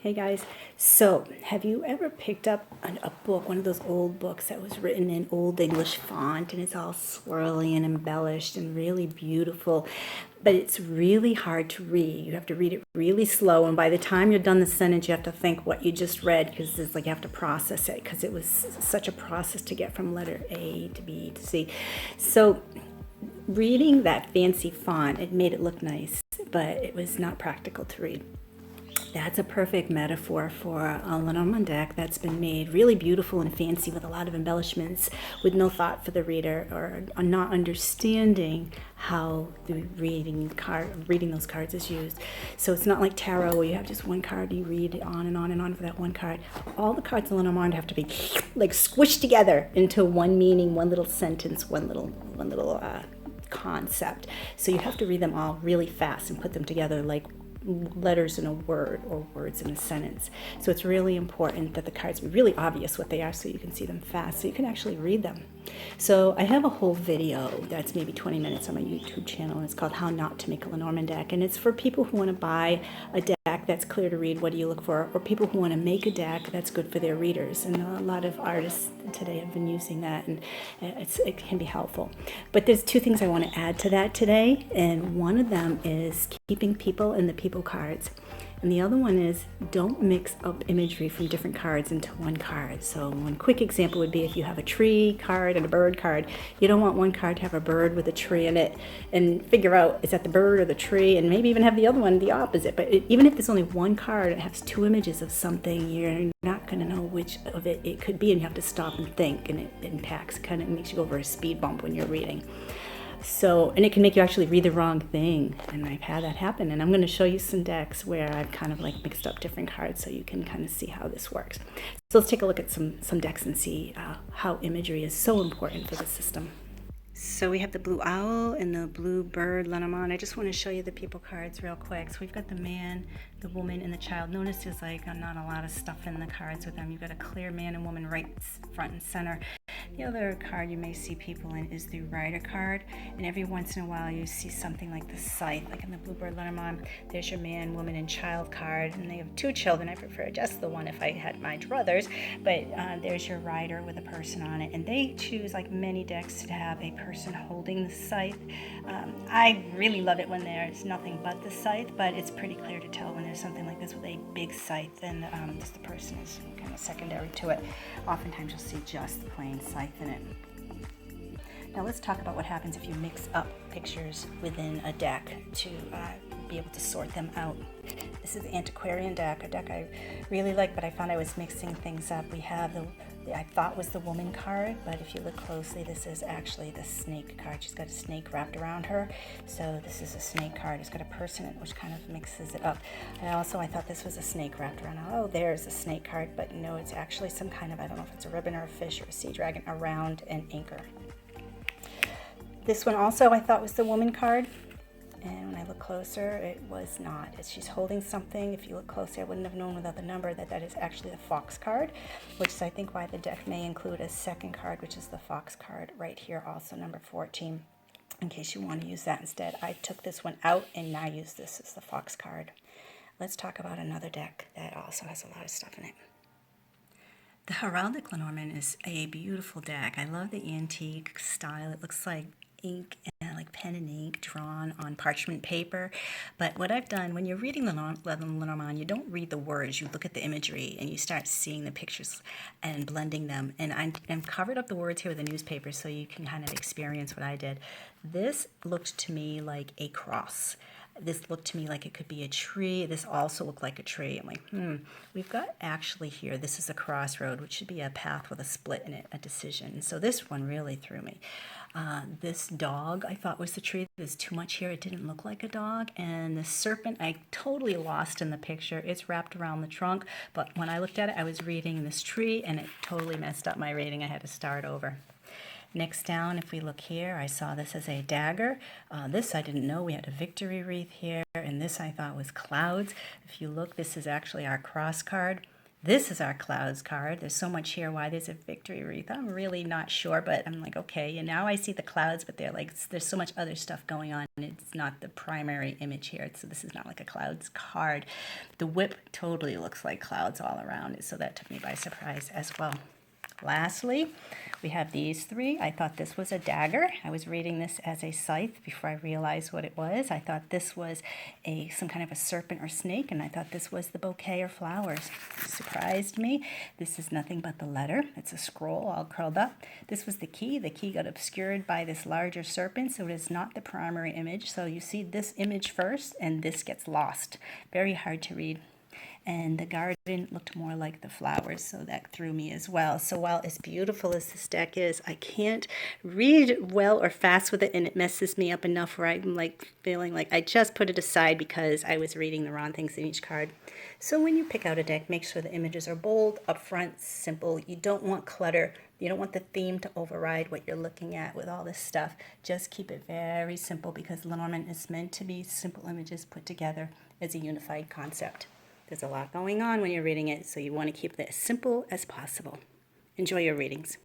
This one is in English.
Hey guys, so have you ever picked up a book, one of those old books that was written in Old English font and it's all swirly and embellished and really beautiful, but it's really hard to read. You have to read it really slow, and by the time you're done the sentence, you have to think what you just read because it's like you have to process it because it was such a process to get from letter A to B to C. So reading that fancy font, it made it look nice, but it was not practical to read. That's a perfect metaphor for a Lenormand deck that's been made really beautiful and fancy with a lot of embellishments with no thought for the reader or not understanding how the reading those cards is used. So it's not like tarot where you have just one card, you read on and on and on for that one card. All the cards in Lenormand have to be like squished together into one meaning, one little sentence, one little concept. So you have to read them all really fast and put them together like letters in a word or words in a sentence. So it's really important that the cards be really obvious what they are so you can see them fast, so you can actually read them. So I have a whole video that's maybe 20 minutes on my YouTube channel, and it's called How Not to Make a Lenormand Deck. And it's for people who want to buy a deck that's clear to read, what do you look for, or people who want to make a deck that's good for their readers. And a lot of artists today have been using that, and it can be helpful. But there's two things I want to add to that today, and one of them is keeping people in the people cards. And the other one is don't mix up imagery from different cards into one card. So one quick example would be if you have a tree card and a bird card, you don't want one card to have a bird with a tree in it and figure out is that the bird or the tree, and maybe even have the other one the opposite. But even if there's only one card and it has two images of something, you're not going to know which of it could be, and you have to stop and think, and it impacts, kind of makes you go over a speed bump when you're reading. So, and it can make you actually read the wrong thing, and I've had that happen. And I'm going to show you some decks where I've kind of like mixed up different cards so you can kind of see how this works. So let's take a look at some decks and see how imagery is so important for the system. So we have the blue owl and the blue bird Lenormand. I just want to show you the people cards real quick. So we've got the man, the woman, and the child. Notice there's like not a lot of stuff in the cards with them. You've got a clear man and woman right front and center. The other card you may see people in is the rider card, and every once in a while you see something like the scythe, like in the bluebird Lenormand. There's your man, woman, and child card, and they have two children. I prefer just the one if I had my druthers, but there's your rider with a person on it, and they choose, like many decks, to have a person holding the scythe. I really love it when there's nothing but the scythe, but it's pretty clear to tell when there's something like this with a big scythe, and just the person is kind of secondary to it. Oftentimes you'll see just the plain scythe in it. Now let's talk about what happens if you mix up pictures within a deck to be able to sort them out. This is the antiquarian deck, a deck I really like, but I found I was mixing things up. We have I thought was the woman card, but if you look closely, this is actually the snake card. She's got a snake wrapped around her, so this is a snake card. It's got a person in it, which kind of mixes it up. And I thought this was a snake wrapped around. Oh, there's a snake card, but no, it's actually some kind of, I don't know if it's a ribbon or a fish or a sea dragon around an anchor. This one also I thought was the woman card, and when I look closer, it was not. She's holding something. If you look closer, I wouldn't have known without the number that is actually the fox card, which is I think why the deck may include a second card, which is the fox card right here, also number 14, in case you want to use that instead. I took this one out and now use this as the fox card. Let's talk about another deck that also has a lot of stuff in it. The Heraldic Lenormand is a beautiful deck. I love the antique style. It looks like ink, like pen and ink drawn on parchment paper. But what I've done, when you're reading Lenormand, you don't read the words. You look at the imagery and you start seeing the pictures and blending them. And I've covered up the words here with a newspaper so you can kind of experience what I did. This looked to me like a cross. This looked to me like it could be a tree. This also looked like a tree. I'm like, we've got actually here, this is a crossroad, which should be a path with a split in it, a decision. So this one really threw me. This dog I thought was the tree. There's too much here. It didn't look like a dog. And the serpent I totally lost in the picture. It's wrapped around the trunk. But when I looked at it, I was reading this tree, and it totally messed up my reading. I had to start over. Next down, if we look here, I saw this as a dagger. This I didn't know. We had a victory wreath here, and this I thought was clouds. If you look, this is actually our cross card. This is our clouds card. There's so much here. Why there's a victory wreath, I'm really not sure, but I'm like, okay. And now I see the clouds, but they're like, there's so much other stuff going on. It's not the primary image here. So this is not like a clouds card. The whip totally looks like clouds all around it. So that took me by surprise as well. Lastly, we have these three. I thought this was a dagger. I was reading this as a scythe before I realized what it was. I thought this was some kind of a serpent or snake, and I thought this was the bouquet or flowers. Surprised me. This is nothing but the letter. It's a scroll all curled up. This was the key. The key got obscured by this larger serpent, so it is not the primary image. So you see this image first, and this gets lost. Very hard to read. And the garden looked more like the flowers, so that threw me as well. So while as beautiful as this deck is, I can't read well or fast with it, and it messes me up enough where I'm like feeling like I just put it aside because I was reading the wrong things in each card. So when you pick out a deck, make sure the images are bold, upfront, simple. You don't want clutter. You don't want the theme to override what you're looking at with all this stuff. Just keep it very simple because Lenormand is meant to be simple images put together as a unified concept. There's a lot going on when you're reading it, so you want to keep it as simple as possible. Enjoy your readings.